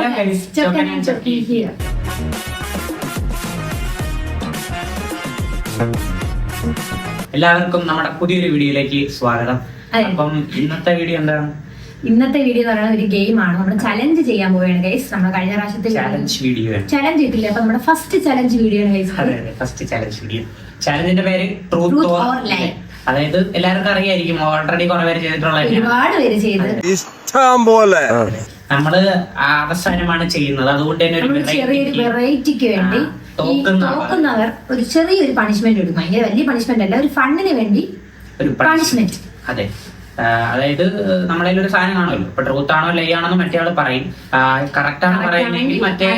Hello guys, Chokan and Choki here. എല്ലാവർക്കും നമ്മുടെ പുതിയൊരു വീഡിയോയിലേക്ക് സ്വാഗതം. അപ്പം ഇന്നത്തെ വീഡിയോ എന്താണ്? ഇന്നത്തെ വീഡിയോ എന്ന് പറയുന്നത് ഒരു ഗെയിമാണ്. നമ്മൾ ചലഞ്ച് ചെയ്യാൻ പോവുകയാണ് ഗൈസ്. നമ്മൾ കഴിഞ്ഞ പ്രാവശ്യത്തെ ചലഞ്ച് ചെയ്തില്ല, അപ്പൊ നമ്മുടെ ഫസ്റ്റ് ചലഞ്ച് വീഡിയോ ആണ് ഗൈസ്. അതെ, ഫസ്റ്റ് ചലഞ്ച് വീഡിയോ. ചലഞ്ചിന്റെ പേര് ട്രൂത്ത് ഓർ ലൈ. അതായത് എല്ലാവർക്കും അറിയായിരിക്കും, ഓൾറെഡി കുറെ പേര് ചെയ്തിട്ടുള്ള ഒരുപാട് പേര് ചെയ്ത് ഇഷ്ടം പോലെ നമ്മള് അവസാനമാണ് ചെയ്യുന്നത്. അതുകൊണ്ട് തന്നെ ഒരു ചെറിയൊരു വെറൈറ്റിക്ക് വേണ്ടി തോക്കുന്നവർ ഒരു ചെറിയൊരു പണിഷ്മെന്റ് എടുക്കും. ഭയങ്കര വലിയ പണിഷ്മെന്റ് അല്ല, ഒരു ഫണ്ടിന് വേണ്ടി ഒരു പണിഷ്മെന്റ്. അതെ, അതായത് നമ്മളതിൽ ഒരു സാധനം കാണുമല്ലോ, ഇപ്പൊ ട്രൂത്ത് ആണോ ലൈ ആണോ മറ്റേ ആള് പറയും. കറക്റ്റ് ആണ് പറയുന്നെങ്കിൽ മറ്റേ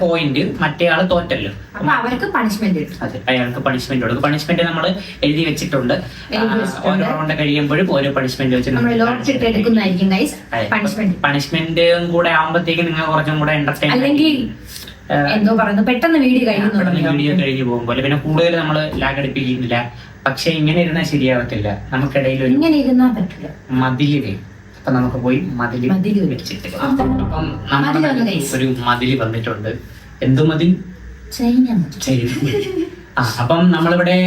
പോയിന്റ്, മറ്റേ ആള് തോറ്റല്ലോ, അപ്പൊ അവർക്ക് പണിഷ്മെന്റ്. അതെ, അയാൾക്ക് പണിഷ്മെന്റ് കൊടുക്കും. പണിഷ്മെന്റ് നമ്മൾ എഴുതി വെച്ചിട്ടുണ്ട്. ഓരോ റൗണ്ട് കഴിയുമ്പോഴും ഓരോ പണിഷ്മെന്റ് വെച്ച് പണിഷ്മെന്റും കൂടെ ആവുമ്പോഴത്തേക്ക് നിങ്ങൾ കുറച്ചും കൂടെ എന്റർടൈൻ, അല്ലെങ്കിൽ എന്തോ പറയുന്നു പെട്ടെന്ന് വീഡിയോ കഴിഞ്ഞു പോകുമ്പോൾ പിന്നെ കൂടുതൽ നമ്മൾ ലാഗ് അടിപ്പിക്കുന്നില്ല. പക്ഷെ ഇങ്ങനെ ഇരുന്നാൽ ശരിയാവത്തില്ല. നമുക്കിടയിൽ ഒരു മതില് വേണം. അപ്പൊ നമുക്ക് പോയി മതില് വെച്ചിട്ട് അപ്പം നമ്മുടെ ഒരു മതില് വന്നിട്ടുണ്ട്. എന്തു മതിൽ? അപ്പം നമ്മളിവിടെ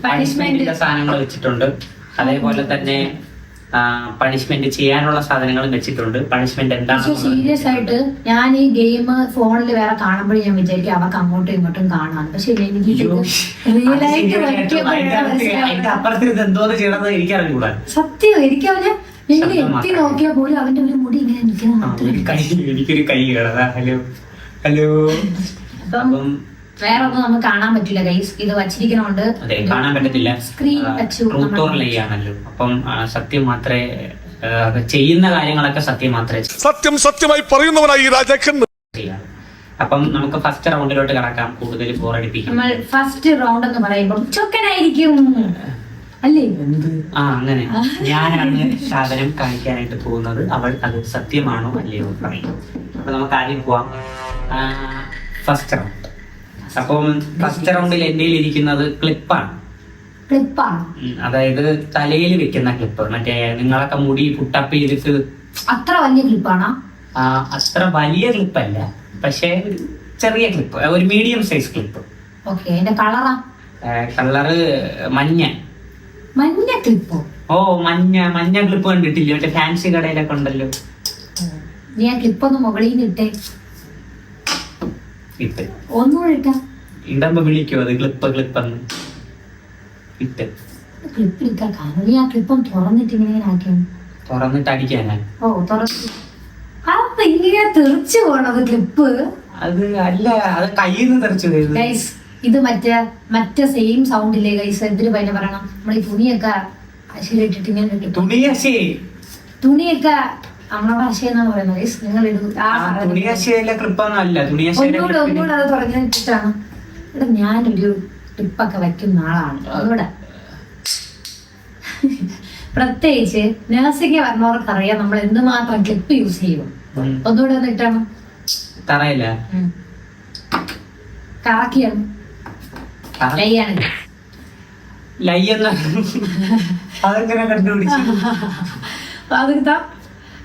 പണിഷ്മെന്റിന്റെ സാധനങ്ങൾ വെച്ചിട്ടുണ്ട്. അതേപോലെ തന്നെ പണിഷ്മെന്റ് ചെയ്യാനുള്ള സാധനങ്ങളും വെച്ചിട്ടുണ്ട്. പണിഷ്മെന്റ് എന്താണ്? സീരിയസ് ആയിട്ട് ഞാൻ ഈ ഗെയിം ഫോണിൽ വേറെ കാണുമ്പോഴും ഞാൻ വിചാരിക്കും അവർക്ക് അങ്ങോട്ടും ഇങ്ങോട്ടും കാണാം. പക്ഷെ എനിക്ക് സത്യം എനിക്കവന് എത്തി നോക്കിയാൽ പോലും അവന്റെ ഒരു മുടി ഇങ്ങനെ എനിക്കൊരു കൈ ഹലോ ഹലോ. അപ്പം വേറെ ഒന്നും നമുക്ക് കാണാൻ പറ്റില്ല ഗൈസ്, ഇത് വച്ചിരിക്കണോണ്ട് കാണാൻ പറ്റത്തില്ല. സ്ക്രീൻ വെച്ചു ട്രൂത്ത് ഓർ ലൈ ആണല്ലോ. അപ്പം സത്യം മാത്രമേ ചെയ്യുന്ന കാര്യങ്ങളൊക്കെ സത്യം മാത്രമേ സത്യമായി പറയുന്നവനായി ഈ രാജാക്കൻ. അപ്പം നമുക്ക് ഫസ്റ്റ് റൗണ്ടിലോട്ട് കടക്കാം. കൂടുതൽ ബോറടിപ്പിക്കും. നമ്മൾ ഫസ്റ്റ് റൗണ്ട് എന്ന് പറയുമ്പോൾ ചൊക്കനായിരിക്കും അല്ലേ? അങ്ങനെ ഞാനാണ് സാധനം കാണിക്കാനായിട്ട് പോകുന്നത്. അവൾ അത് സത്യമാണോ അല്ലയോ പറയും. അപ്പൊ നമുക്ക് ആദ്യം പോവാം. First round. അപ്പം ഫസ്റ്റ് റൗണ്ടിൽ എന്റെ ഇരിക്കുന്നത് ക്ലിപ്പാണ്. അതായത് തലയിൽ വെക്കുന്ന ക്ലിപ്പ്. മറ്റേ നിങ്ങളൊക്കെ മുടി പുട്ടപ്പ് ചെയ്തിട്ട് അത്ര വലിയ ക്ലിപ്പാണോ? അത്ര വലിയ ക്ലിപ്പല്ല, പക്ഷെ ചെറിയ ക്ലിപ്പ്, ഒരു മീഡിയം സൈസ് ക്ലിപ്പ്. കളറ് മഞ്ഞ ക്ലിപ്പോ? ഓ, മഞ്ഞ ക്ലിപ്പ് കണ്ടിട്ടില്ലേ? മറ്റേ ഫാൻസി കടയിലൊക്കെ ഉണ്ടല്ലോ. ഞാൻ ക്ലിപ്പൊന്ന് മുകളിൽ നിന്ന് ഇട്ടേ. ഒന്നുകൂടെ ഇട്ടാ ഇടുമ്പോ വിളിക്കോ അത് ക്ലിപ്പെന്ന് ഇട്ട്? ക്ലിപ്പ് ഇട്ടാ കാരണം ഞാൻ ക്ലിപ്പം തുറന്നിട്ട് ഇങ്ങനെ ആക്കിയാണ്. തുറന്നിട്ട് അടിക്കാനാ? ഓ, തുറന്നിട്ട് അപ്പൊ ഇങ്ങനെ തെറിച്ചു പോണത് ക്ലിപ്പ്. അത് അല്ല, അത് കയ്യിൽ നിന്ന് തെറിച്ചു പോയത് ഗൈസ്. ഇത് മറ്റേ സെയിം സൗണ്ടില്ലേ ഗൈസ്? എന്തിനു പൈന പറയണം? നമ്മൾ ഈ തുണിയൊക്കെ അശയിലിട്ടിട്ട് ഇങ്ങനെ തുണിയൊക്കെ നമ്മളോട് അശയെന്നാണ് പറയുന്നത് ഗൈസ്. നിങ്ങൾ ഒന്നുകൂടെ അത് പറഞ്ഞിട്ടാണ്. ഇവിടെ ഞാനൊരു ക്ലിപ്പൊക്കെ വയ്ക്കുന്ന ആളാണ്. അതുകൂടെ പ്രത്യേകിച്ച് നഴ്സിംഗ് പറഞ്ഞവർക്ക് അറിയാം നമ്മൾ എന്തുമാത്രം ക്ലിപ്പ് യൂസ് ചെയ്യും. ഒന്നുകൂടെ ഒന്ന് ഇട്ടാണ് തറയില്ല കറക്കിയാണ് ലൈയാണ് ലൈയെന്ന് അതെങ്ങനെ കണ്ടുപിടിച്ചു? അതെന്താ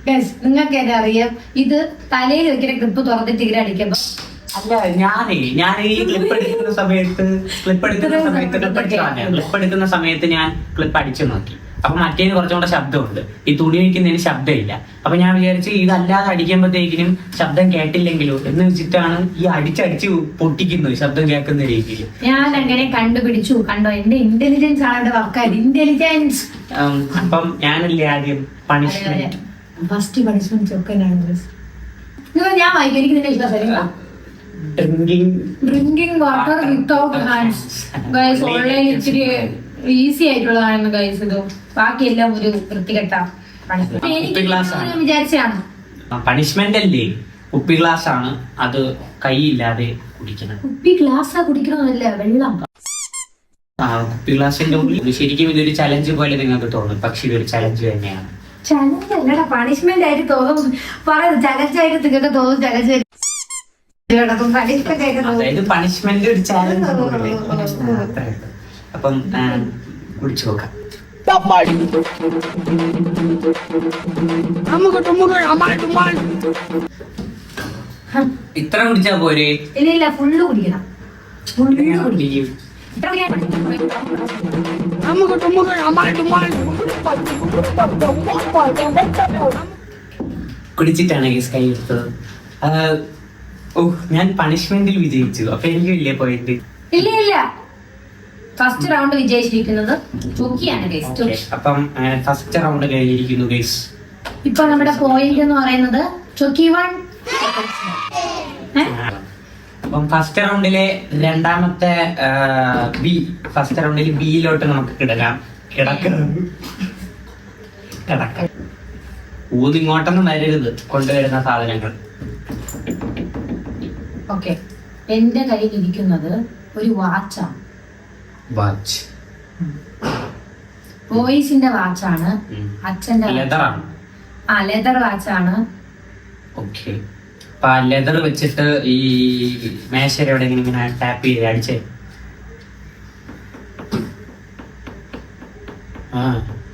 ഗൈസ്, നിങ്ങൾക്ക് എന്നെ അറിയാം. ഇത് തലയിൽ വെക്കുന്ന ക്ലിപ്പ് തുറന്നിട്ട് ഇങ്ങനെ അടിക്കുമ്പോ അല്ല, ഞാൻ ഈ ക്ലിപ്പ് എടുക്കുന്ന സമയത്ത് ഞാൻ ക്ലിപ്പ് അടിച്ചു നോക്കി. അപ്പൊ മറ്റേന് കുറച്ചും കൂടെ ശബ്ദമുണ്ട്, ഈ തുണി വയ്ക്കുന്നതിന് ശബ്ദമില്ല. അപ്പൊ ഞാൻ വിചാരിച്ചു ഇതല്ലാതെ അടിക്കുമ്പോഴത്തേക്കിനും ശബ്ദം കേട്ടില്ലെങ്കിലോ എന്ന് വെച്ചിട്ടാണ് ഈ അടിച്ചടിച്ച് പൊട്ടിക്കുന്നത് ശബ്ദം കേൾക്കുന്ന രീതിയിൽ. ഞാൻ അങ്ങനെ കണ്ടുപിടിച്ചു. കണ്ടോ, എന്റെ ഇന്റലിജൻസ് ആണ് ഇവിടെ വർക്കായത്. ഇന്റലിജൻസ്. അപ്പം ഞാനല്ലേ ആദ്യം പണിഷ്മെന്റ്. First punishment ചൊക്കനാണ്. ഞാൻ വായിക്കും. എനിക്ക് നിന്റെ ഇഷ്ടം drinking water without hands. Guys, online ഇച്ചിരി ഈസി ആയിട്ടുള്ളതാണ് ഗൈസ്. ഇത് ബാക്കിയെല്ലാം ഒരു വൃത്തികെട്ട വിചാരിച്ചാണ്. പണിഷ്മെന്റ് അല്ലേ, കുപ്പി ഗ്ലാസ് ആണ്. അത് കൈയില്ലാതെ കുടിക്കണം. കുപ്പി ഗ്ലാസ്സാ കുടിക്കണമെന്നല്ല, വെള്ളം. കുപ്പി ഗ്ലാസിന്റെ ഉള്ളിൽ. ശരിക്കും ഇതൊരു ചലഞ്ച് പോലെ നിങ്ങൾക്ക് തോന്നും, പക്ഷെ ഇതൊരു ചലഞ്ച് തന്നെയാണ്. ചലഞ്ച് അല്ലടാ, പണിഷ്മെന്റ് ആയിട്ട് തോന്നും. പറയുന്നത് ചലഞ്ച് ആയിട്ട് നിങ്ങൾക്ക് തോന്നും. ചലഞ്ച് അതായത് പണിഷ്മെന്റ് ഒരു ചാലഞ്ച്. അപ്പം കുടിച്ചു നോക്കാം. ഇത്ര കുടിച്ചാ പോരെ? ഇല്ല ഫുള്ള് കുടിക്കണം. എങ്ങനെ കുടിക്കും? കുടിച്ചിട്ടാണ് ഗൈസ് കൈ എടുത്തത്. ഞാൻ പണിഷ്മെന്റിൽ വിജയിച്ചു. അപ്പൊ എനിക്ക് വലിയ പോയിന്റ്. ഇല്ല ഫസ്റ്റ് റൗണ്ട് വിജയിച്ചിരിക്കുന്നത് ചൊക്കിയാണ് ഗൈസ്. അപ്പം ഫസ്റ്റ് റൗണ്ട് കഴിഞ്ഞിരിക്കുന്നു ഗൈസ്. ഇപ്പൊ നമ്മുടെ പോയിന്റ് എന്ന് പറയുന്നത് ചൊക്കി 1. അപ്പം ഫസ്റ്റ് റൗണ്ടിലെ രണ്ടാമത്തെ ഫസ്റ്റ് റൗണ്ടിൽ ബിയിലോട്ട് നമുക്ക് കിടക്കാം. ഊതിങ്ങോട്ടൊന്നും വരരുത് കൊണ്ടുവരുന്ന സാധനങ്ങൾ. ഓക്കെ, എന്റെ കയ്യിൽ ഇരിക്കുന്നത് ഒരു വാച്ചാണ്. വാച്ച് ബോയ്സിന്റെ വാച്ചാണ്. അച്ഛന്റെ ലെതറാണ്. ലെതർ വാച്ചാണ്. ഓക്കെ, അപ്പൊ ആ ലെതർ വെച്ചിട്ട് ഈ മേശയുടെ എവിടെ ഇങ്ങനെ ടാപ്പ് ചെയ്ത് അടിച്ചേ.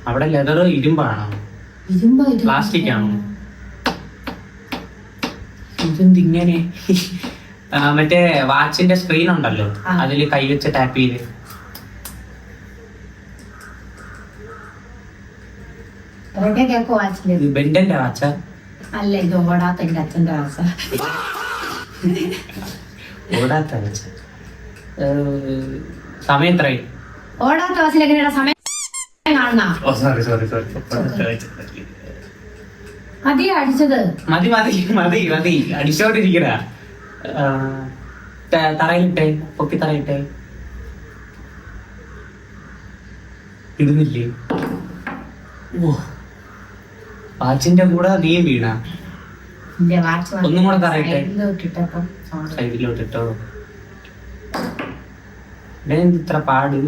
അവിടെ ലെതർ ഇരുമ്പാണോ പ്ലാസ്റ്റിക് ആണോ? ഇതെന്തിങ്ങനെ? മറ്റേ വാച്ചിന്റെ സ്ക്രീൻ ഉണ്ടല്ലോ, അതില് കൈ വെച്ച് ടാപ്പ് ചെയ്ത്. ബെൻഡന്റെ വാച്ച അല്ല, ഇത് ഓടാത്ത എന്റെ അച്ഛന്റെ വാച്ച. ഓടാത്ത വാച്ച. സമയം എത്രയായി? ഓടാത്ത വാച്ചിൽ എങ്ങനെയാണ് സമയം കാണുന്ന? അധികം അടിച്ചത് മതി മതി മതി മതി അടിച്ചോണ്ടിരിക്കണ. തറയിലിട്ടെ, പൊക്കി തറയിട്ടെ. ഇടുന്നില്ലേ? ഓ, വാച്ചിന്റെ കൂടെ നീ വീണ. ഒന്നും കൂടെ തറയിട്ടെ, സൈഡിലോട്ടിട്ടോ. ഇത്ര പാട്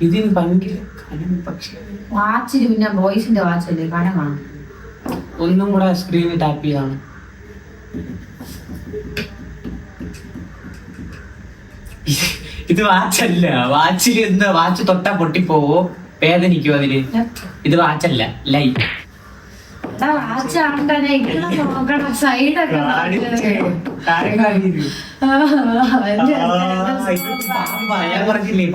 ഇതിന് ഭയങ്കര കനം. പക്ഷേ വാച്ചില് പിന്നെ ബോയ്സിന്റെ വാച്ചല്ലേ കനം കാണും. ഒന്നും കൂടെ സ്ക്രീനിൽ ടാപ്പ് ചെയ്താണ്. ഇത് വാച്ചല്ല. വാച്ചിൽ എന്താ? വാച്ച് തൊട്ടാ പൊട്ടിപ്പോവോ, വേദനിക്കോ അതില്? ഇത് വാച്ചല്ല, ലൈറ്റ്. ഞാൻ പറഞ്ഞില്ലേ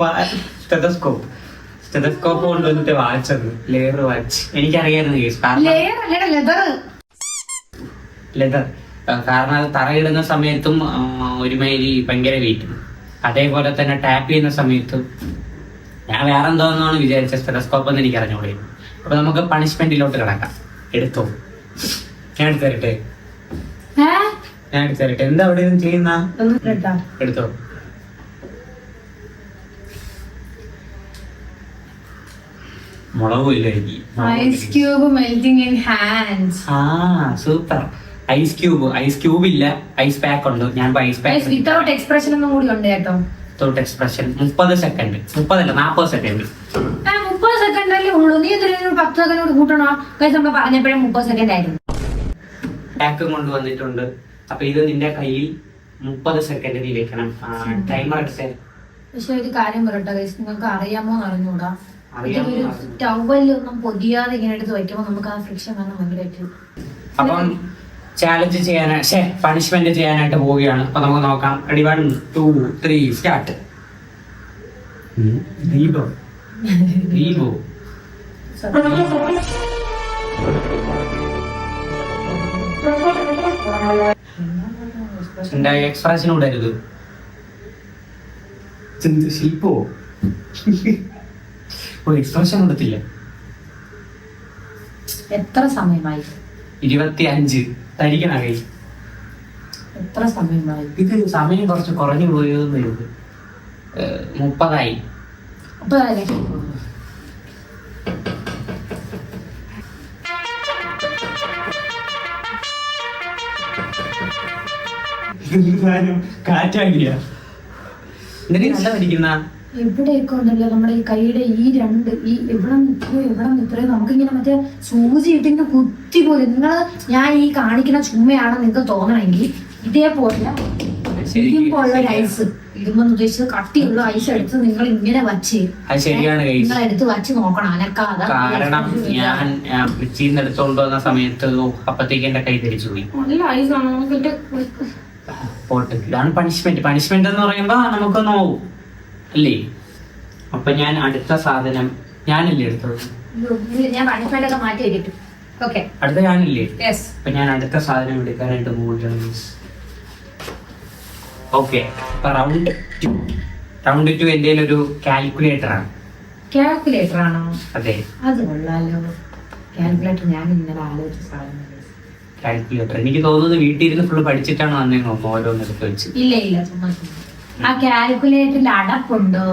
സ്റ്റെതസ്കോപ്പ് കൊണ്ടുവന്നിട്ട് വാച്ചത് ലെയർ വാച്ച്. എനിക്കറിയായിരുന്നു ലെതർ. കാരണം അത് തറയിടുന്ന സമയത്തും ഒരുമാതിരി ഭയങ്കര വെയിറ്റ്. അതേപോലെ തന്നെ ടാപ്പ് ചെയ്യുന്ന സമയത്തും ഞാൻ വേറെ എന്തോന്നാണ് വിചാരിച്ച സ്റ്റെതസ്കോപ്പ് എന്ന് എനിക്ക് അറിഞ്ഞോളൂ. അപ്പൊ നമുക്ക് പണിഷ്മെന്റിലോട്ട് കിടക്കാം. എടുത്തോ, ഞാൻ എടുത്തരട്ടെ. ഞാൻ എടുത്തരട്ടെ. എന്താ അവിടെ ചെയ്യുന്ന? എടുത്തോ. മുളകും ഇല്ല എനിക്ക്. Ice cube melting in hands. Super. Ice cube ഇല്ല, ഐസ് പാക്ക് ഉണ്ട്. ഞാൻ ഐസ് പാക്ക് വിത്തൗട്ട് എക്സ്പ്രഷൻ ഒന്നും കൂടി ഉണ്ട് കേട്ടോ. Without expression 30 second. 30 അല്ല 40 സെക്കൻഡ്. 30 സെക്കൻഡ് അല്ലേ ഉള്ളൂ. നീ എന്തിനാ 10 സെക്കൻഡ് കൂട്ടണോ? നമ്മൾ പറഞ്ഞപ്പോഴും 30 സെക്കൻഡ് ആയിരുന്നു. പാക്കും കൊണ്ട് വന്നിട്ടുണ്ട്. അപ്പൊ ഇത് നിന്റെ കയ്യിൽ 30 സെക്കൻഡിൽ വെക്കണം. ടൈമർ എടുത്തേ. പക്ഷെ ഒരു കാര്യം പറയട്ടെ ഗൈസ്, നിങ്ങൾക്ക് അറിയാമോ അറിഞ്ഞൂടാ, ടവലൊന്നും പൊതിയാതെ ഇങ്ങനെ എടുത്ത് വയ്ക്കുമ്പോ നമുക്ക് ആ ഫ്രിക്ഷൻ കാരണം ഭയങ്കരമായിട്ട്. അപ്പം ചാലഞ്ച് ചെയ്യാനായിട്ട് പണിഷ്മെന്റ് ചെയ്യാനായിട്ട് പോവുകയാണ്. അപ്പൊ നമുക്ക് നോക്കാം. Ready, 1 2 3 start. ദീപോ എന്റെ എക്സ്പ്രഷൻ വിടരുത്. ശില്പോ എക്സ്പ്രഷൻ കൊടുത്തില്ല. എത്ര സമയമായി? 25. തരിക്കണ കൈ. എത്ര സമയമായി? ഇത് സമയം കുറച്ച് കുറഞ്ഞു പോയതെന്ന് വരുന്നത്. 30 കാറ്റാകില്ല. എന്നിട്ട് നല്ല പഠിക്കുന്ന എവിടെയൊക്കെ ഉണ്ടല്ലോ നമ്മുടെ ഈ കൈയുടെ ഈ രണ്ട് ഈ എവിടെ ഇത്രയും നമുക്കിങ്ങനെ മറ്റേ സൂചി ഇട്ടിങ്ങനെ കുത്തി പോലെ. ഞാൻ ഈ കാണിക്കുന്ന ചുമ്മയാണ് നിങ്ങൾക്ക് തോന്നണമെങ്കിൽ ഇതേപോലെ ഒരു ഐസ് ഇടുമെന്ന് ഉദ്ദേശിച്ചത് കട്ടിയുള്ള ഐസ് എടുത്ത് നിങ്ങൾ ഇങ്ങനെ വച്ച് അത് ശരിയാണ് guys. നിങ്ങൾ എടുത്ത് വച്ച് നോക്കണം അനക്കാതെ. കാരണം ഞാൻ ഫ്രിഡ്ജിൽ നിന്ന് എടുത്തോണ്ട് വന്ന സമയത്ത് അപ്പത്തേക്ക് എന്റെ കൈ തിരിച്ചു പോയി. നല്ല ഐസാണ് നമുക്ക്. പോട്ട് ഇതാണ് പണിഷ്മെന്റ് എന്ന് പറയുമ്പോ നമുക്ക് നോവും അല്ലേ. അപ്പൊ ഞാൻ അടുത്ത സാധനം ഞാനല്ലേ എടുത്തത്, ഞാൻ പണിഷ്മെന്റ് മാറ്റി വെക്കിട്ടു. ഓക്കെ, അടുത്ത ഞാനല്ലേ. യെസ്. അപ്പൊ ഞാൻ അടുത്ത സാധനം എടുക്കാനായിട്ട് പോവുകയാണ്. ഓക്കെ, അപ്പൊ റൗണ്ട് ടു എന്റെ ഒരു കാൽക്കുലേറ്റർ ആണ്. കാൽക്കുലേറ്റർ ആണോ? അതെ, അത് കൊള്ളാലോ. കാൽക്കുലേറ്റർ ഞാൻ ഇന്നലെ ആലോചിച്ച സാധനം. കാൽക്കുലേറ്റർ എനിക്ക് തോന്നുന്നത് വീട്ടിൽ ഇരുന്ന് ഫുള്ള് പഠിച്ചിട്ടാണ് വന്നേന്നോ ഓരോന്ന് എടുത്ത് വെച്ച്. ഇല്ല ചുമ്മാ. ആ കാൽക്കുലേറ്ററിൽ അടപ്പുണ്ടോ?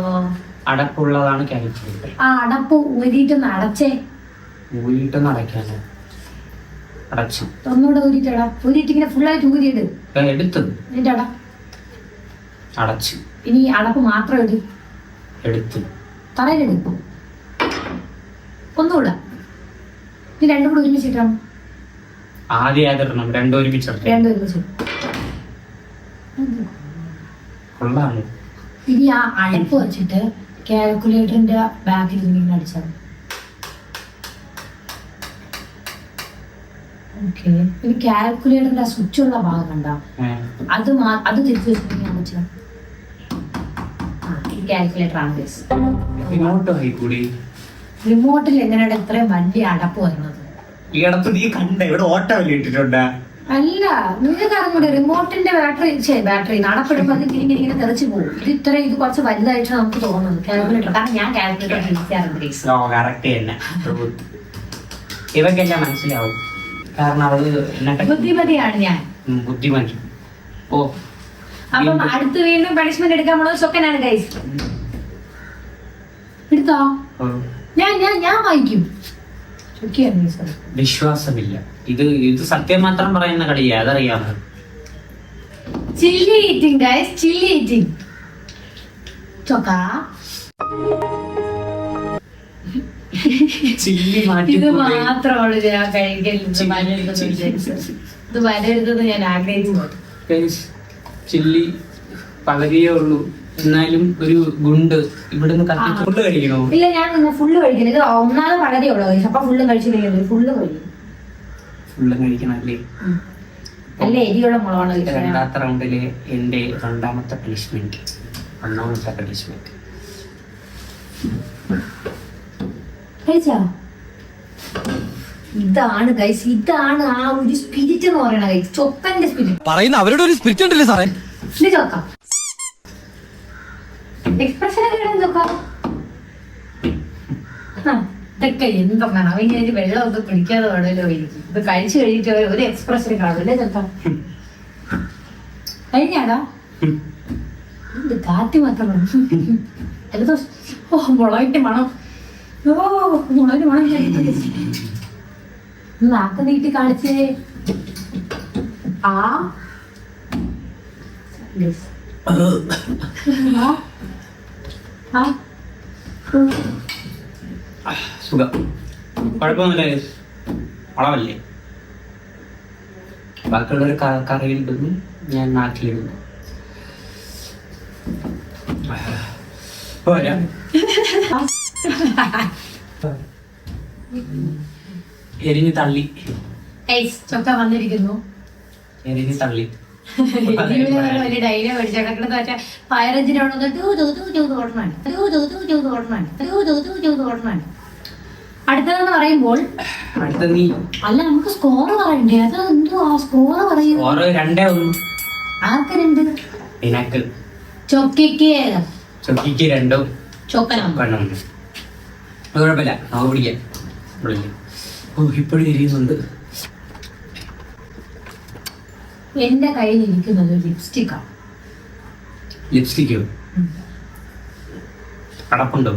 അടപ്പുള്ളതാണ് കാൽക്കുലേറ്റർ. ആ അടപ്പ് ഊരിട്ടൊന്ന് അടച്ചേ. ഊരിട്ടൊന്ന് അടയ്ക്കാനോ? അടച്ചു. ഒന്നുകൂടെ ഊരിട്ടടാ. ഊരിട്ടിങ്ങനെ ഫുള്ളായിട്ട് ഊരിയിട്. എടുത്തത് എന്നിട്ട് അട അടച്ചു. ഇനി അടപ്പ് മാത്രം എടുത്തു. തറയിലെടുക്കും. ഒന്നുകൂടെ. ഇനി രണ്ടും കൂടെ ഒരുമിച്ചിട്ടാണ്. ആദ്യം അതിടണം, രണ്ടും ഒരുമിച്ച് രണ്ടും ഒരുമിച്ച്. കൊള്ളാണ്. ഇനി ആ അടപ്പ് വെച്ചിട്ട് കാൽക്കുലേറ്ററിന്റെ ബാക്കിൽ ഇങ്ങനെ അടിച്ചാൽ. ഓക്കെ. ഇനി കാൽക്കുലേറ്ററിന്റെ സ്വിച്ച് ഉള്ള ഭാഗം കണ്ടോ? അത് തിരിച്ചു വെച്ചിട്ട് കാൽക്കുലേറ്റർ ആണ്. റിമോട്ടിൽ എങ്ങനെയാണ് ഇത്രയും വലിയ അടപ്പ് വരുന്നത്? ഈ അടപ്പ് നീ കണ്ട ഇവിടെ ഓട്ടമല്ലേ ഇട്ടിട്ടുണ്ടാ? അല്ല, നിങ്ങൾക്ക് അറിഞ്ഞൂടെ റിമോട്ടിന്റെ ബാറ്ററി നടപ്പെടുമ്പോ അത് ഇങ്ങനെ തെറിച്ചു പോകും. ഇത് കുറച്ച് വലുതായിട്ട് നമുക്ക് തോന്നുന്നത് കാൽക്കുലേറ്റർ. കാരണം ഞാൻ കാൽക്കുലേറ്റർ തന്നെ ഇവക്കെല്ലാം മനസ്സിലാവും. കാരണം അവള് ബുദ്ധിമതിയാണ് ഞാൻ. ബുദ്ധിമതി. ഓ, അപ്പം അടുത്ത് വീണ്ടും പണിഷ്മെന്റ് എടുക്കാൻ നമ്മള് ചൊക്കനാണ് ഗൈസ്. എടുത്തോ? ഞാൻ വായിക്കും. വിശ്വാസമില്ല. ഇത് സത്യം മാത്രം പറയുന്ന കളിയാ, അതറിയാമോ? Chilli eating guys, chilli eating. ചൊക്ക ചില്ലി മാറ്റി ഇത് മാത്രമാണ് ഞാൻ കഴിക്കരുത്. ഇത് വരരുതെന്ന് ഞാൻ ആഗ്രഹിച്ചു. ചില്ലി പകുതിയേ ഉള്ളൂ, എന്നാലും ഒരു ഗുണ്ട് ഇവിടുന്ന് ഫുള്ള് കഴിക്കണോ? ഇല്ല, ഞാൻ ഫുള്ള് കഴിക്കുന്നത്. ഒന്നാമത് പകുതി ഉള്ളു കഴിച്ചു. അപ്പൊ ഫുള്ളും കഴിച്ചില്ലെങ്കിൽ ഫുള്ള് കഴിക്കും. ഫുള്ളും കഴിക്കണല്ലേ? നല്ല എരിയുള്ള മുളകാണ്. രണ്ടാമത്തെ റൗണ്ടില് എന്റെ രണ്ടാമത്തെ പണിഷ്മെന്റ്. കഴിച്ചാ? ഇതാണ് ഗൈസ്, ഇതാണ് ആ ഒരു സ്പിരിറ്റ് എന്ന് പറയണ ഗൈസ്. ചൊക്കന്റെ സ്പിരിറ്റ് പറയുന്ന അവരുടെ ഒരു സ്പിരിറ്റ് ഉണ്ടല്ലേ സാറേ? ചൊക്ക എക്സ്പ്രഷൻ ഇതൊക്കെ എന്തൊക്കെയാണ് അവന് വെള്ളമൊക്കെ കുടിക്കാതെ വേണമല്ലോ. ഇത് കഴിച്ചു കഴിഞ്ഞിട്ട് ഒരു എക്സ്പ്രഷൻ കാണുമല്ലേ ചൊക്ക? കഴിഞ്ഞാടാ? എന്ത് കാറ്റ് മാത്രം. ഓ, മുളകിന്റെ മണം. ഓ, മുളകിന്റെ മണം. നാക്ക് നീട്ടി കാണിച്ചേ. സുഖം, കുഴപ്പമൊന്നുമില്ല. വളവല്ലേ? ബാക്കിയുള്ളൊരു കറിയിലിടുന്നു, ഞാൻ നാട്ടിലിടുന്നു. പോരാ. എരിഞ്ഞു തള്ളി. ചൊക്ക വന്നിരിക്കുന്നു. എരിഞ്ഞു തള്ളി. വലിയ ഡൈലോഗ് അടിച്ചടക്കണ ഫയർ എഞ്ചിനാണ്. അടുത്തതെന്ന് പറയുമ്പോൾ അല്ല, നമുക്ക് സ്കോർ പറയണ്ടേ? അത് എന്തോ ആ സ്കോർ പറയും. 2-1. ആർക്ക് 2? നിനക്ക്. ചൊക്കയ്ക്ക് 2. ചൊക്കനാണ്. കുഴപ്പമില്ല, നമുക്ക് പിടിക്കാം. ഓ, ഇപ്പോഴും എരിയുന്നുണ്ട്. എന്റെ കയ്യിൽ ഇരിക്കുന്നത് ലിപ്സ്റ്റിക്കാണ്. ലിപ്സ്റ്റിക്കോ? അടപ്പുണ്ടോ?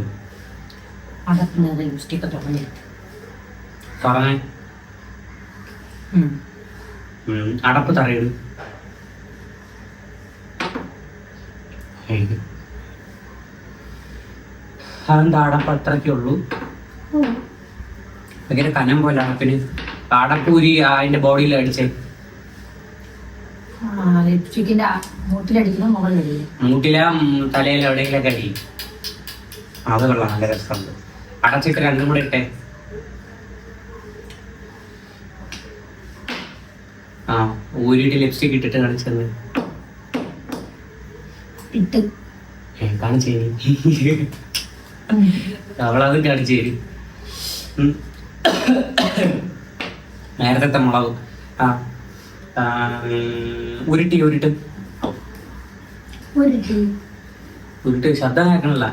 അടപ്പിനത് ലിപ്സ്റ്റിക്ക് തുടങ്ങി. അടപ്പ് തറയിടും. അതെന്താ അടപ്പ് അത്രയ്ക്കേ ഉള്ളൂ? ഭയങ്കര കനം പോലെ അടപ്പിന്. അടപ്പൂരി അതിന്റെ ബോഡിയിൽ അടിച്ചേ. ലിപ്സ്റ്റിക്കിന്റെ മൂട്ടിലടിക്കുന്ന മുകളിലടിക്കും. മൂട്ടില തലയിൽ എവിടെയെങ്കിലൊക്കെ അടി. അത് കൊള്ളാം, നല്ല രസമുണ്ട്. അടച്ചിട്ട് രണ്ടും കൂടെ ഇട്ടെ. ആ ഊരിട്ട് ലിപ്സ്റ്റിക് ഇട്ടിട്ട് കാണിച്ചത് ഇട്ട് കാണിച്ചേരി. അവളത് കാണിച്ചേരി. നേരത്തെ മുളക് ഉരുട്ടി ഉരുട്ട് ഉരുട്ട് ശബ്ദം കേൾക്കണല്ല.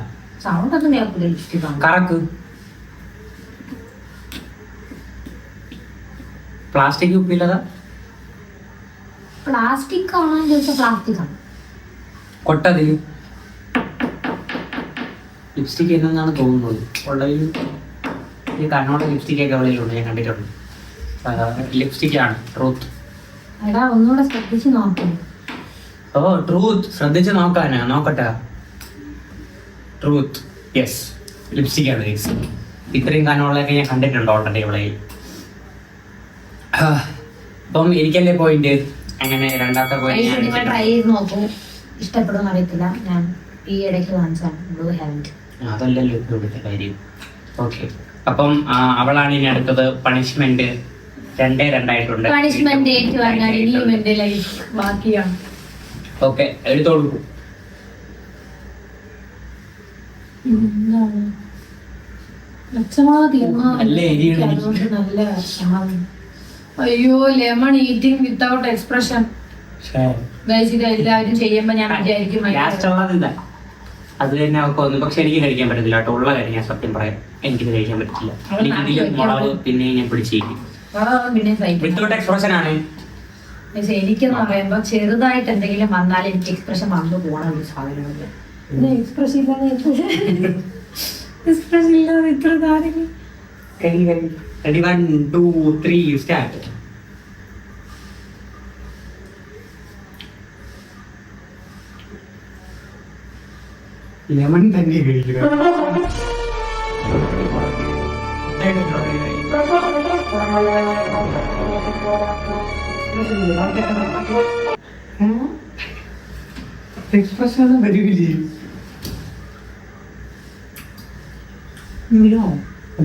സൗണ്ട് ഒന്നും കേൾക്കില്ല. ലിപ്സ്റ്റിക് കറക്ക്. പ്ലാസ്റ്റിക് ഉപ്പില്ലതാ. പ്ലാസ്റ്റിക് ആണോ ചോദിച്ചാൽ പ്ലാസ്റ്റിക് ആണ്. കൊട്ടതിൽ ലിപ്സ്റ്റിക് എന്നാണ് തോന്നുന്നത്. ഉള്ളതിൽ ഈ കണ്ണോടെ ലിപ്സ്റ്റിക് ഒക്കെ ഉള്ളിലുണ്ട്, ഞാൻ കണ്ടിട്ടുണ്ട്. ലിപ്സ്റ്റിക് ആണ് ട്രൂത്ത്. എടാ ഒന്നുകൂടെ ശ്രദ്ധിച്ച് നോക്കൂ. ഓ ട്രൂത്ത് ശ്രദ്ധിച്ച് നോക്കാനാ. നോക്കട്ടെ. ട്രൂത്ത് യെസ് ലിപ്സ്റ്റിക് ആണ് ഗൈസ്. ഇത്രയും കണ്ണുകളൊക്കെ ഞാൻ കണ്ടിട്ടുണ്ട് ഓൾറെഡി ഇവിടെ. അപ്പം എനിക്കല്ലേ പോയിന്റ്. അങ്ങനെ രണ്ടാമത്തെ പോയിന്റ് ട്രൈ ചെയ്ത് നോക്കൂ. ഇഷ്ടപ്പെടുമെന്ന് അറിയത്തില്ല. ഞാൻ ഈ ഇടയ്ക്ക് വാങ്ങിച്ചാണ് ബ്ലൂ ഹാൻഡ്. അതല്ലല്ലോ ഇവിടുത്തെ കാര്യം. ഓക്കെ, അപ്പം അവളാണ് ഇനി അടുത്തത്. പണിഷ്മെന്റ് 2-2 പണിഷ്മെന്റ് ഏറ്റുവാങ്ങാൻ ഇനിയും എന്റെ ലൈഫ് ബാക്കിയാണ്. ഓക്കെ എടുത്തോളൂ. എന്താണ് ലക്ഷമാവധി നല്ല എരിയുണ്ട് എനിക്ക്. അതുകൊണ്ട് നല്ല വിഷമം. അയ്യോ ലെമൺ ഈറ്റിംഗ് വിത്തൗട്ട് എക്സ്പ്രഷൻ. ഇത് എല്ലാവരും ചെയ്യുമ്പോ ഞാൻ വിചാരിക്കും ലാസ്റ്റ് ഉള്ളത് ഇതാ. അത് തന്നെ അവർക്ക് ഒന്നും. പക്ഷെ എനിക്ക് കഴിക്കാൻ പറ്റത്തില്ല കേട്ടോ. ഉള്ള കാര്യം ഞാൻ സത്യം പറയാം, എനിക്കിത് കഴിക്കാൻ പറ്റില്ല. എനിക്ക് ഇതിൽ മുളക് പിന്നെ ഞാൻ പിടിച്ചിരിക്കും. പിന്നെ വിത്തൗട്ട് എക്സ്പ്രഷൻ ആണ്. എനിക്കെന്ന് പറയുമ്പോ ചെറുതായിട്ട് എന്തെങ്കിലും വന്നാൽ എനിക്ക് എക്സ്പ്രഷൻ വന്നു പോകണം. ഒരു സാധനമില്ല എക്സ്പ്രഷൻ ഇല്ലാതെ എക്സ്പ്രഷൻ ഇല്ലാതെ ഇത്ര കാര്യങ്ങൾ. Ready 1, 2, 3 start. ലെമൺ തന്നെ കഴിക്കുക. എക്സ്പ്രഷൻ വരില്ലേ?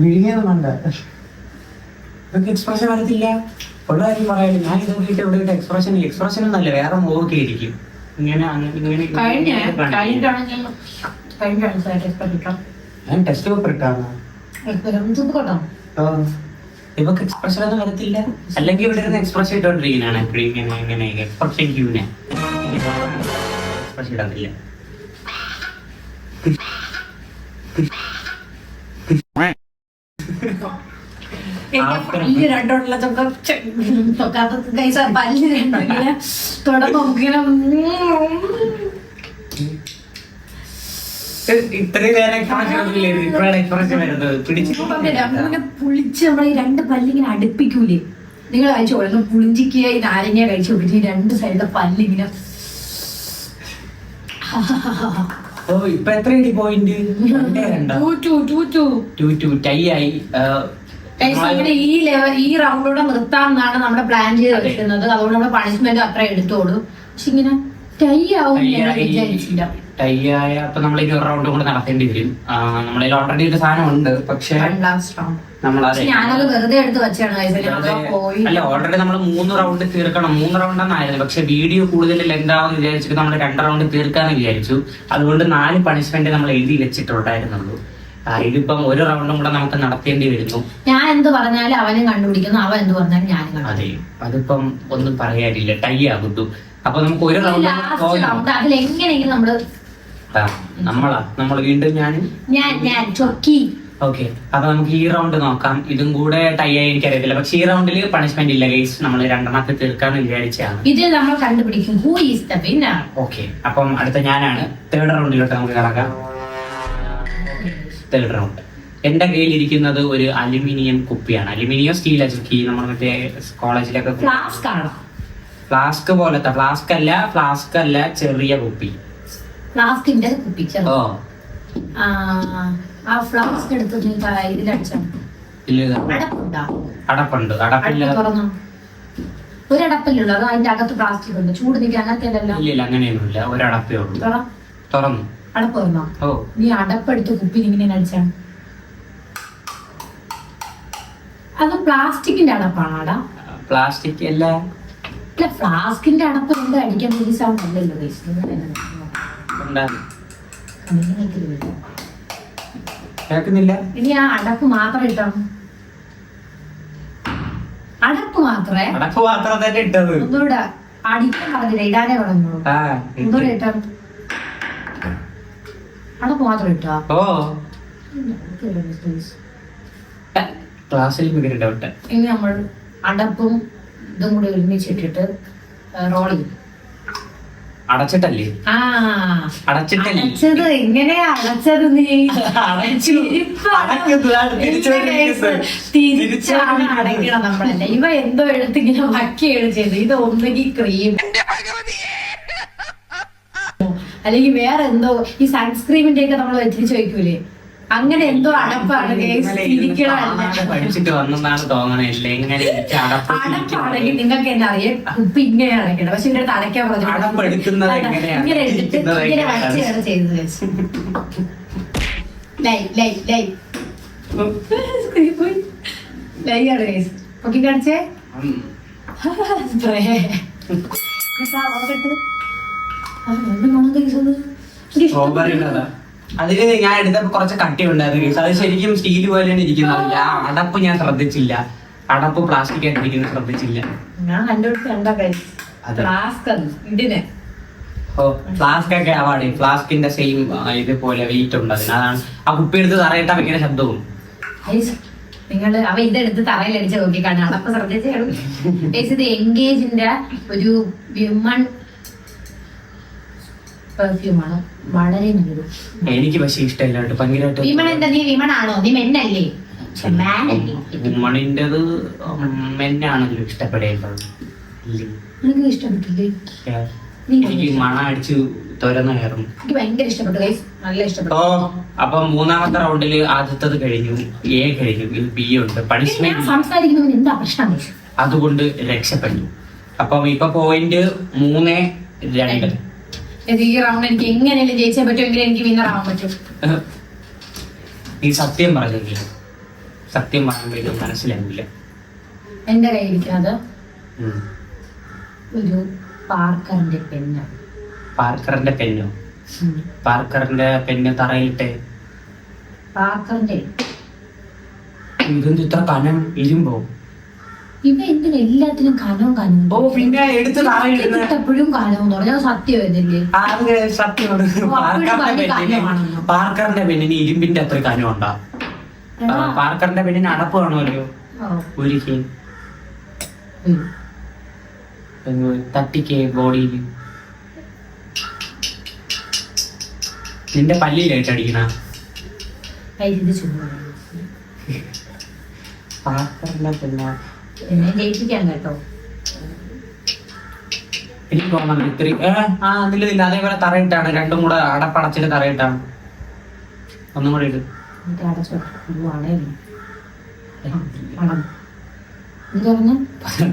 വിഴുങ്ങിയത് വേണ്ട. ഇതൊക്കെ എക്സ്പ്രഷൻ വരത്തില്ല. ഉള്ള കാര്യം പറയാനില്ല. ഞാൻ ഇത് നോക്കിയിട്ട് ഇവിടെ എക്സ്പ്രഷൻ ഒന്നല്ല, വേറെ മുഖമൊക്കെ ആയിരിക്കും. ഇങ്ങനെ ഞാൻ ടെസ്റ്റ് പേപ്പർ ഇട്ടാണ്. ഇവക്ക് എക്സ്പ്രഷൻ ഒന്നും വരത്തില്ല. അല്ലെങ്കിൽ ഇവിടെ ഇരുന്ന് എക്സ്പ്രഷൻ ഇട്ടോണ്ടിരിക്കുന്നതാണ് എപ്പോഴും. ഇങ്ങനെ എക്സ്പ്രഷൻ ക്യൂനെ എക്സ്പ്രഷൻ ഇടത്തില്ല. പല്ല് രണ്ടോട്ടുള്ള പല്ല് രണ്ടോ തുടങ്ങിങ്ങനെ ഇത്രയും നേരം എക്സ്പ്രഷൻ വരുന്നത് പുളിച്ച് നമ്മളെ ഈ രണ്ട് പല്ലിങ്ങനെ അടുപ്പിക്കൂലേ. നിങ്ങൾ കഴിച്ചു കൊടുക്കും പുളിഞ്ചിക്കുക. ഈ നാരങ്ങ കഴിച്ചു കൊടുക്കും. ഈ രണ്ട് സൈഡിലെ പല്ലിങ്ങനെ. ഇപ്പൊ എത്രയുണ്ട് പോയിന്റ്? 2-2 ടൈ ആയി. ഈ റൗണ്ടിലൂടെ നിർത്താമെന്നാണ് നമ്മുടെ പ്ലാൻ ചെയ്ത് വെക്കുന്നത്. അതുകൊണ്ട് നമ്മുടെ പണിഷ്മെന്റ് അത്ര എടുത്തോളൂ. പക്ഷെ ഇങ്ങനെ ടൈ ആവും വിചാരിച്ചില്ല. ടൈ ആയ അപ്പൊ നമ്മൾ ഒരു റൗണ്ട് കൂടെ നടത്തേണ്ടി വരും. നമ്മളിൽ ഓൾറെഡി ഒരു സാധനം ഉണ്ട്. പക്ഷെ ഞാനത് വെറുതെ എടുത്ത് വെച്ചാണ്. അല്ല ഓൾറെഡി നമ്മൾ 3 റൗണ്ട് തീർക്കണം. 3 റൗണ്ടാന്നായിരുന്നു. പക്ഷെ വീഡിയോ കൂടുതൽ ലെങ്ത് ആവുമെന്ന് വിചാരിച്ചിട്ട് നമ്മൾ 2 റൗണ്ട് തീർക്കാന്ന് വിചാരിച്ചു. അതുകൊണ്ട് 4 പണിഷ്മെന്റ് നമ്മൾ എഴുതി വെച്ചിട്ടുണ്ടായിരുന്നുള്ളൂ. ഇതിപ്പം ഒരു റൗണ്ടും കൂടെ നമുക്ക് നടത്തേണ്ടി വരുന്നു. ഞാൻ എന്ത് പറഞ്ഞാലും അവനും കണ്ടുപിടിക്കുന്നു, അവൻ എന്ത് പറഞ്ഞാലും ഞാനും. അതെ, അതിപ്പം ഒന്നും പറയാനില്ല. ടൈ ആകുന്നു. അപ്പൊ നമുക്ക് ഒരു റൗണ്ട് അതിലെങ്ങനെയെങ്കിലും നമ്മൾ വീണ്ടും ഞാൻ ചൊക്കി. ഓക്കെ, അപ്പൊ നമുക്ക് ഈ റൗണ്ട് നോക്കാം. ഇതും കൂടെ ടൈ ആയി എനിക്കറിയത്തില്ല. പക്ഷെ ഈ റൗണ്ടിൽ പണിഷ്മെന്റ് ഇല്ല ഗൈസ്. നമ്മൾ 2 തീർക്കാന്ന് വിചാരിച്ചാണ്. ഇത് നമ്മൾ കണ്ടുപിടിക്കും who is the winner. Okay, അപ്പം അടുത്ത ഞാനാണ്. 3rd റൗണ്ടിലോട്ട് നമുക്ക് കടക്കാം. 3rd round. എന്റെ കയ്യിൽ ഇരിക്കുന്നത് ഒരു അലുമിനിയം കുപ്പിയാണ്. അലുമിനിയം സ്റ്റീൽ ചുക്കി നമ്മൾ മറ്റേ കോളേജിലൊക്കെ ഫ്ലാസ്ക് പോലത്തെ. ഫ്ലാസ്ക് അല്ല ചെറിയ കുപ്പി. ഫ്ലാസ്കിന്റെ കുപ്പി. ഓ ആ ഫ്ലാസ്ക് എടുത്ത് അടപ്പുണ്ട്. അടപ്പില്ല. ഒരടപ്പല്ലുള്ളൂ, അത് അതിന്റെ അകത്ത് പ്ലാസ്റ്റിക് ഉണ്ട്, ചൂട് നിൽക്കുക അങ്ങനത്തെ അല്ലല്ലോ. ഇല്ല അങ്ങനെയൊന്നുമില്ല, ഒരടപ്പേ ഉള്ളൂ. തുറന്നു. അടപ്പ് തുറന്നോ? ഓ, നീ അടപ്പെടുത്ത് കുപ്പിയിൽ ഇങ്ങനെ അടിച്ചാ അത് പ്ലാസ്റ്റിക്കിന്റെ അടപ്പാണോടാ? പ്ലാസ്റ്റിക് അല്ല, ഫ്ലാസ്കിന്റെ അടപ്പ് കൊണ്ട് അടിക്കാൻ വലിയ സൗണ്ട് അല്ലല്ലോ. കേൾക്കുന്നില്ല. ഇനി ആ അടപ്പ് മാത്രം ഇട്ടോ, അടപ്പ് മാത്രമേ. അടപ്പ് മാത്രം തന്നെ ഇട്ടത്. ഒന്നുകൂടെ അടിക്കാൻ പറഞ്ഞില്ല, ഇടാനേ പറഞ്ഞു. ഒന്നുകൂടെ ഇട്ടോ, അടപ്പ് മാത്രം ഇട്ടോ. ഓ, ക്ലാസ്സിൽ ഭയങ്കര ഡൗട്ട്. ഇനി നമ്മൾ അടപ്പും ഇതും കൂടി ഒരുമിച്ചിട്ടിട്ട് റോൾ ചെയ്യും. അടച്ചിട്ടല്ലേ? ആ, അടച്ചിട്ടല്ലേ? അടച്ചത് എങ്ങനെയാ അടച്ചത്? നീ തിരിച്ചാണ് അടയ്ക്കണം നമ്മളല്ല. ഇവ എന്തോ എടുത്തിങ്ങനെ വക്കിയാണ് ചെയ്ത്. ഇത് ഒന്നുകിൽ ക്രീം അല്ലെങ്കിൽ വേറെ എന്തോ ഈ സൺസ്ക്രീമിന്റെ ഒക്കെ നമ്മൾ വെച്ചിട്ട് ചോദിക്കൂലേ, അങ്ങനെ എന്തോ അടപ്പാണ്. പഠിച്ചിട്ട് വന്നെന്നാണ് തോന്നണല്ലേ. എങ്ങനെ അടപ്പാണെങ്കിൽ നിങ്ങൾക്ക് എന്നെ അറിയാം, ഉപ്പ് ഇങ്ങനെ അടയ്ക്കണം. പക്ഷെ എന്റെ അടുത്ത് അടയ്ക്കാൻ പറഞ്ഞു ഇങ്ങനെ എടുത്തിട്ട് ഇങ്ങനെ വച്ചയാണ് ചെയ്തത്. ലൈ ആണ് ഗൈസ്. പൊക്കി കാണിച്ചേ. സ്പ്രേ അതില് ഞാൻ എടുത്തപ്പോ കുറച്ച് കട്ടി ഉണ്ടായിരുന്നു. അത് ശരിക്കും സ്റ്റീൽ പോലെയാണ് ഇരിക്കുന്നത്. ആ അടപ്പ് ഞാൻ ശ്രദ്ധിച്ചില്ല, അടപ്പ് പ്ലാസ്റ്റിക് ആയിട്ട് ഇരിക്കുന്നത് ശ്രദ്ധിച്ചില്ല. ഞാൻ കണ്ടുപിടിച്ച ഇതിനെ. ഓ, ഫ്ലാസ്ക് ഒക്കെ ആവാടെ, ഫ്ലാസ്കിന്റെ സെയിം ഇതുപോലെ വെയിറ്റ് ഉണ്ട് അതിന്. അതാണ് ആ കുപ്പി എടുത്ത് തറയിട്ടാ ഭയങ്കര ശബ്ദവും. നിങ്ങൾ അവ ഇതെടുത്ത് തറയിലടിച്ച് നോക്കിക്കാണ് അടപ്പ് ശ്രദ്ധിച്ചു. ഇത് എൻഗേജിന്റെ ഒരു വിമൺ പെർഫ്യൂമാണ്, വളരെ നല്ലത്. എനിക്ക് പക്ഷെ ഇഷ്ടമില്ല ഭയങ്കരമായിട്ട്. വിമൺ എന്താ? നീ വിമൺ ആണോ? നീ മെന്നല്ലേ? വിമണിന്റേത് മെന്നാണല്ലോ ഇഷ്ടപ്പെടേണ്ടത്. നിനക്ക് ഇഷ്ടപ്പെട്ടില്ലേ? എനിക്ക് മണം അടിച്ചു തുറന്നായിരുന്നു. എനിക്ക് ഭയങ്കര ഇഷ്ടപ്പെട്ടു, നല്ല ഇഷ്ടപ്പെട്ടു. ഓ, അപ്പൊ മൂന്നാമത്തെ റൗണ്ടില് ആദ്യത്തത് കഴിഞ്ഞു, എ കഴിഞ്ഞു, ബി ഉണ്ട്. പണിഷ്മെന്റ് സംസാരിക്കുന്നതിന് എന്താ പ്രശ്നം? അതുകൊണ്ട് രക്ഷപ്പെട്ടു. അപ്പം ഇപ്പൊ പോയിന്റ് 3-2. ഈ റൗണ്ട് എനിക്ക് എങ്ങനെയല്ലേ ജയിച്ചാൽ പറ്റുമെങ്കിൽ എനിക്ക് വിന്നർ ആവാൻ പറ്റും. നീ സത്യം പറഞ്ഞില്ല, സത്യം പറയുമ്പോൾ മനസ്സിലാവില്ല. എന്റെ കയ്യിരിക്കുന്നത് ഒരു പാർക്കറിന്റെ പെന്ന്. പാർക്കറിന്റെ പെന്നോ? പാർക്കറിന്റെ പെന്ന് തറയിട്ടെ. പാർക്കറിന്റെ ഇതൊന്നും ഇത്ര കനം ഇരുമ്പോ? ഇവ എന്തിനാ എല്ലാത്തിനും കനവും കനവും? ഓ, പിന്നെ എടുത്ത് എപ്പോഴും കനവും പറഞ്ഞാൽ സത്യം ഇതില്ലേ? സത്യമാണ്. പാർക്കറിന്റെ പെണ്ണിന് ഇരുമ്പിന്റെ അത്ര കനം ഉണ്ടാ. പാർക്കറിന്റെ പെണ്ണിന് അടപ്പ് കാണുമല്ലോ ഒരിക്കലും തട്ടിക്ക് ബോഡിയിൽ. നിന്റെ പല്ലിയിലായിട്ട് അടിക്കണ പാർക്കറിന്റെ പെണ്ണ എന്നെ ജയിപ്പിക്കാൻ കേട്ടോ. എനിക്ക് തോന്നുന്നു ഇത്രയും അതിലില്ല. അതേപോലെ തറയിട്ടാണ്, രണ്ടും കൂടെ അടപ്പടച്ചിട്ട് തറയിട്ടാണ്. ഒന്നും കൂടെ ഇട്ട്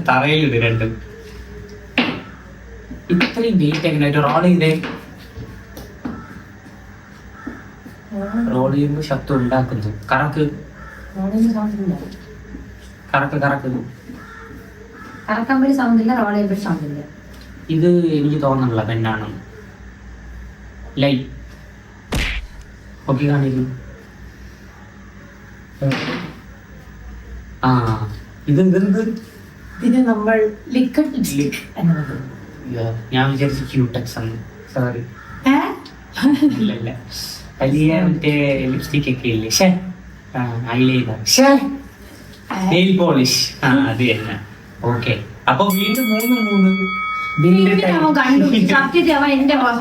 തറയിലിട്ട് രണ്ടും. ഇത്രയും വെയിറ്റ് എങ്ങനെ റോൾ ചെയ്തേ? റോൾ ചെയ്യുമ്പോ ശബ്ദം ഉണ്ടാക്കുന്നു. കറക്ക് കറക്ക് കറക്ക്. കറക്കാൻ വേണ്ടി സൗണ്ട് ഇല്ല, റോൾ ചെയ്യുമ്പോൾ സൗണ്ട് ഇല്ല. ഇത് എനിക്ക് തോന്നുന്നില്ല പെണ്ണാണ്. ലൈ ഓക്കെ കാണിക്കും. ആ, ഇത് ഇതിന് നമ്മൾ ലിക്വിഡ് ലിപ്സ്റ്റിക് എന്നത്. ഞാൻ വിചാരിച്ചു ക്യൂടെക്സ് ആണ്. സോറി, ഇല്ല വലിയ മറ്റേ ലിപ്സ്റ്റിക് ഒക്കെ ഇല്ലേ, ഐലൈനർ, നെയിൽ പോളിഷ്, അത് തന്നെ. ഓക്കെ, അപ്പൊ വീണ്ടും 3-3.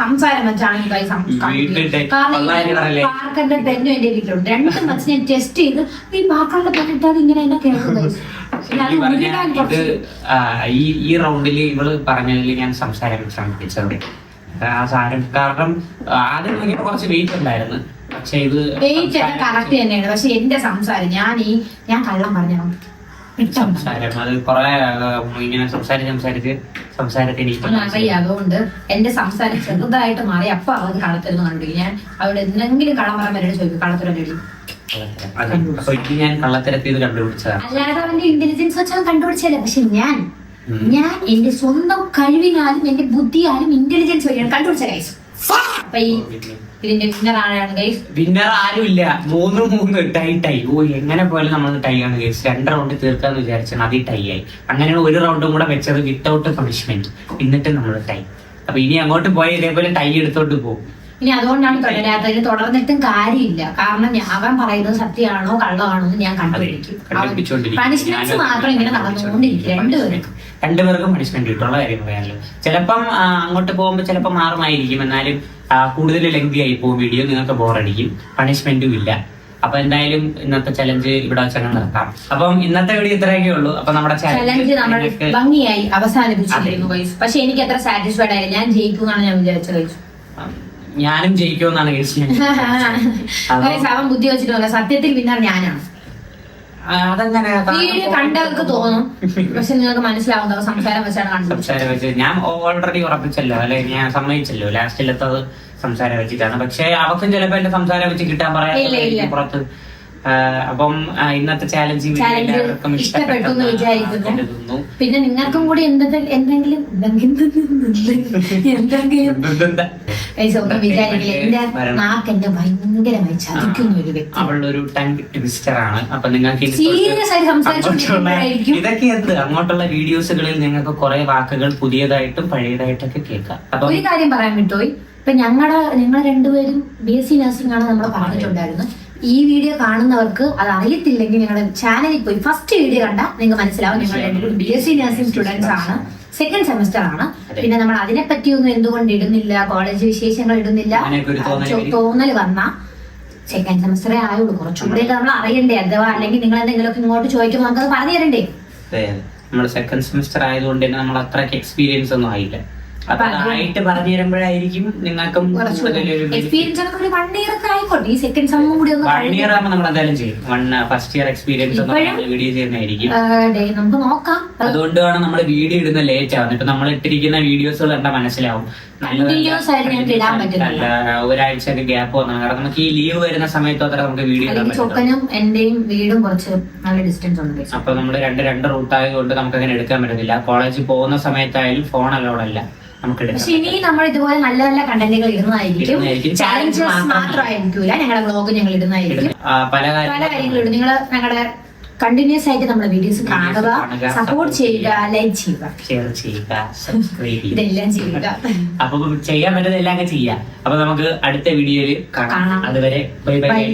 സംസാരം വെച്ചാണ് പാർക്കറിന്റെ പെന്നും എന്റെ വീട്ടിലുണ്ട്. രണ്ടും വെച്ച് ഞാൻ ടെസ്റ്റ് ചെയ്ത് ഈ പാർക്കറിന്റെ പെണ്ണിട്ടാൽ ഇങ്ങനെ എന്നെ കേൾക്കുന്നത്. ഈ റൗണ്ടില് ഇവള് പറഞ്ഞതിൽ ഞാൻ സംസാരം ശ്രമിച്ചത് ആ സാരം. കാരണം ആദ്യം നോക്കിയപ്പോ കുറച്ച് വെയിറ്റ് ഉണ്ടായിരുന്നു, പക്ഷെ ഇത് വെയിറ്റ് ഒക്കെ കറക്റ്റ് തന്നെയാണ്. പക്ഷെ എന്റെ സംസാരം ഞാൻ കള്ളം പറഞ്ഞു സംസാരം അത് കുറെ ഇങ്ങനെ സംസാരത്തിന് അറിയാം. അതുകൊണ്ട് എന്റെ സംസാരം ചെറുതായിട്ട് മാറി അപ്പൊ അത് കളത്തരുന്ന് കണ്ടു. ഞാൻ അവിടെ എന്തെങ്കിലും കളമറ വരെ ചോദിക്കും കളത്തരം എഴുതി. അപ്പൊ ഇത് ഞാൻ കള്ളത്തരത്തിൽ ഇത് കണ്ടുപിടിച്ചതാണ്. അല്ലാതെ അവന്റെ ഇന്റലിജൻസ് വെച്ചാൽ കണ്ടുപിടിച്ചല്ലേ. പക്ഷെ ഞാൻ എന്റെ സ്വന്തം കഴിവിനാലും എന്റെ ബുദ്ധിയാലും ഇന്റലിജൻസ് വഴിയാണ് കണ്ടുപിടിച്ച ഗൈസ്. അപ്പൊ ഈ ഇതിന്റെ വിന്നർ ആരാണ് ഗൈസ്? വിന്നർ ആരുമില്ല. 3-3 ടൈ. ഓ എങ്ങനെ പോയാലും നമ്മൾ ടൈ ആണ് ഗൈസ്. 2 റൗണ്ട് തീർക്കാന്ന് വിചാരിച്ചാൽ അത് ടൈ ആയി. അങ്ങനെയാണ് ഒരു റൗണ്ടും കൂടെ വെച്ചത് വിത്തൗട്ട് പണിഷ്മെന്റ്. എന്നിട്ട് നമ്മൾ ടൈ. അപ്പൊ ഇനി അങ്ങോട്ട് പോയ ഇതേപോലെ ടൈ എടുത്തോട്ട് പോകും. ഇനി അതുകൊണ്ടാണ് തുടരാത്തത്. തുടർന്നിട്ടും കാര്യമില്ല. കാരണം അവൻ പറയുന്നത് സത്യമാണോ കള്ളമാണോ എന്ന് ഞാൻ കണ്ടുപിടിക്കും. പണിഷ്മെന്റ്സ് മാത്രം ഇങ്ങനെ നടന്നുകൊണ്ടിരിക്കും. രണ്ടുപേർക്കും പണിഷ്മെന്റ് കിട്ടുള്ള കാര്യം പറയാനല്ലോ. ചിലപ്പം അങ്ങോട്ട് പോകുമ്പോൾ ചിലപ്പോൾ മാറുമായിരിക്കും. എന്നാലും കൂടുതൽ ലെങ്തി ആയി പോകും വീഡിയോ. നിങ്ങൾക്ക് ബോറടിക്കും. പണിഷ്മെന്റും ഇല്ല. അപ്പൊ എന്തായാലും ഇന്നത്തെ ചലഞ്ച് ഇവിടെ വെച്ചാൽ നടത്താം. അപ്പം ഇന്നത്തെ വീഡിയോ ഇത്രയൊക്കെ ഉള്ളൂ. അപ്പൊ നമ്മുടെ ചലഞ്ച് നമ്മൾ ഭംഗിയായി അവസാനിപ്പിച്ചിരിക്കുന്നു. പക്ഷെ എനിക്ക് അത്ര സാറ്റിസ്ഫൈഡ് ആയില്ല. ഞാൻ ജയിക്കുമെന്നാണ് ഞാൻ വിചാരിച്ചത്. ഞാനും ജയിക്കുമെന്നാണ് അവൻ ബുദ്ധി വെച്ചിട്ടില്ല. സത്യത്തിൽ വിന്നർ ഞാനാണ്. അതങ്ങനെ വീഡിയോ കണ്ടവർക്ക് തോന്നും. പക്ഷെ നിങ്ങൾക്ക് മനസ്സിലാവുന്നത് സംസാരം വെച്ചാണ് കണ്ടത്. ഞാൻ ഓൾറെഡി ഉറപ്പിച്ചല്ലോ, അല്ലെ? ഞാൻ സമ്മതിച്ചല്ലോ ലാസ്റ്റിലെത്തത് സംസാരം വെച്ചിട്ടാണ്. പക്ഷെ അവക്കും ചിലപ്പോ എന്റെ സംസാരം വെച്ച് കിട്ടാൻ പറയാൻ പുറത്ത്. അപ്പം ഇന്നത്തെ ചാലഞ്ച് ഇഷ്ടപ്പെട്ടു എന്ന് വിചാരിക്കുന്നു. പിന്നെ നിങ്ങൾക്കും കൂടി എന്തെങ്കിലും വിചാരിക്കില്ല. എന്റെ നാക്ക് എന്നെ ഭയങ്കരമായി ചതിക്കുന്ന ഒരു വ്യക്തി. അവളൊരു ടങ് ട്വിസ്റ്റർ ആണ്. അപ്പൊ നിങ്ങൾക്ക് സീരിയസ് ആയി സംസാരിച്ചുകൊണ്ടിരിക്കും. ഇതൊക്കെ എന്ത് അങ്ങോട്ടുള്ള വീഡിയോസുകളിൽ നിങ്ങൾക്ക് കുറെ വാക്കുകൾ പുതിയതായിട്ടും പഴയതായിട്ടൊക്കെ കേൾക്കാം. അപ്പൊ ഒരു കാര്യം പറയാൻ വിട്ടുപോയി. ഇപ്പൊ ഞങ്ങൾ രണ്ടുപേരും BSc നഴ്സിംഗ് ആണ് നമ്മൾ പറഞ്ഞിട്ടുണ്ടായിരുന്നത്. ഈ വീഡിയോ കാണുന്നവർക്ക് അത് അറിയത്തില്ലെങ്കിൽ ഞങ്ങളുടെ ചാനലിൽ പോയി ഫസ്റ്റ് വീഡിയോ കണ്ടാൽ നിങ്ങൾക്ക് മനസ്സിലാവും. ഞങ്ങൾ രണ്ടുപേരും BSc നഴ്സിംഗ് സ്റ്റുഡൻസ് ആണ്. സെക്കൻഡ് സെമസ്റ്റർ ആണ്. പിന്നെ നമ്മൾ അതിനെ പറ്റിയൊന്നും എന്തുകൊണ്ട് ഇടുന്നില്ല, കോളേജ് വിശേഷങ്ങൾ ഇടുന്നില്ല, തോന്നൽ വന്ന സെക്കൻഡ് സെമസ്റ്ററേ ആയുള്ളൂ. കുറച്ചുകൂടെയൊക്കെ നമ്മൾ അറിയണ്ടേ. അഥവാ അല്ലെങ്കിൽ നിങ്ങൾ എന്തെങ്കിലുമൊക്കെ ഇങ്ങോട്ട് ചോദിക്കുമ്പോൾ നമുക്കത് പറഞ്ഞു തരണ്ടേ. നമ്മൾ സെക്കൻഡ് സെമസ്റ്റർ ആയതുകൊണ്ട് തന്നെ നമ്മൾ അത്രയ്ക്ക് എക്സ്പീരിയൻസ് ഒന്നും ആയില്ല. അപ്പൊ അതായിട്ട് പറഞ്ഞു തരുമ്പോഴായിരിക്കും നിങ്ങൾക്കും എക്സ്പീരിയൻസ് ഒരു 1 ഇയർ ഒക്കെ ആയിക്കോട്ടെ. ഈ സെക്കൻഡ് സെമ്മും കൂടി ഒന്ന് 1 ഇയർ ആകുമ്പോൾ നമ്മൾ എന്തായാലും ചെയ്യും. ഫസ്റ്റ് ഇയർ എക്സ്പീരിയൻസ് വീഡിയോ ചെയ്യുന്നതായിരിക്കും. നമുക്ക് നോക്കാം. അതുകൊണ്ടാണ് നമ്മൾ വീഡിയോ ഇടുന്ന ലേറ്റ് ആവുന്നത്. ഇപ്പൊ നമ്മൾ ഇട്ടിരിക്കുന്ന വീഡിയോസ് കണ്ടാൽ മനസ്സിലാവും. ഒരാഴ്ചയൊക്കെ ഗ്യാപ്പ് വന്നു. കാരണം നമുക്ക് ഈ ലീവ് വരുന്ന സമയത്ത് അത്ര നമുക്ക് വീഡിയോ ഇടാൻ ചൊക്കനും എന്റെയും വീടും കുറച്ച് നല്ല ഡിസ്റ്റൻസ് ഉണ്ട്. അപ്പൊ നമ്മൾ രണ്ട് റൂട്ട് ആയതുകൊണ്ട് നമുക്ക് അങ്ങനെ എടുക്കാൻ പറ്റുന്നില്ല. കോളേജിൽ പോകുന്ന സമയത്തായാലും ഫോൺ അലോഡല്ല. പക്ഷെ ഇനി നമ്മൾ ഇതുപോലെ നല്ല നല്ല കണ്ടന്റുകൾ ഇടുന്നതായിരിക്കും. ചാലഞ്ചസ് മാത്രമായിരിക്കില്ല. ഞങ്ങളുടെ വ്ളോഗ് ഞങ്ങൾ ഇടുന്നതായിരിക്കും. പല കാര്യങ്ങളും നിങ്ങൾ ഞങ്ങളുടെ കണ്ടിന്യൂസ് ആയിട്ട് നമ്മുടെ വീഡിയോസ് കാണുക, സപ്പോർട്ട് ചെയ്യുക, ലൈക്ക് ചെയ്യുക, ഷെയർ ചെയ്യുക, സബ്സ്ക്രൈബ് ചെയ്യുക, ഇതെല്ലാം ചെയ്യുക. അപ്പൊ ചെയ്യാൻ പറ്റുന്നതെല്ലാം ചെയ്യാം. അപ്പൊ നമുക്ക് അടുത്ത വീഡിയോയിൽ കാണാം. അതുവരെ ബൈ ബൈ.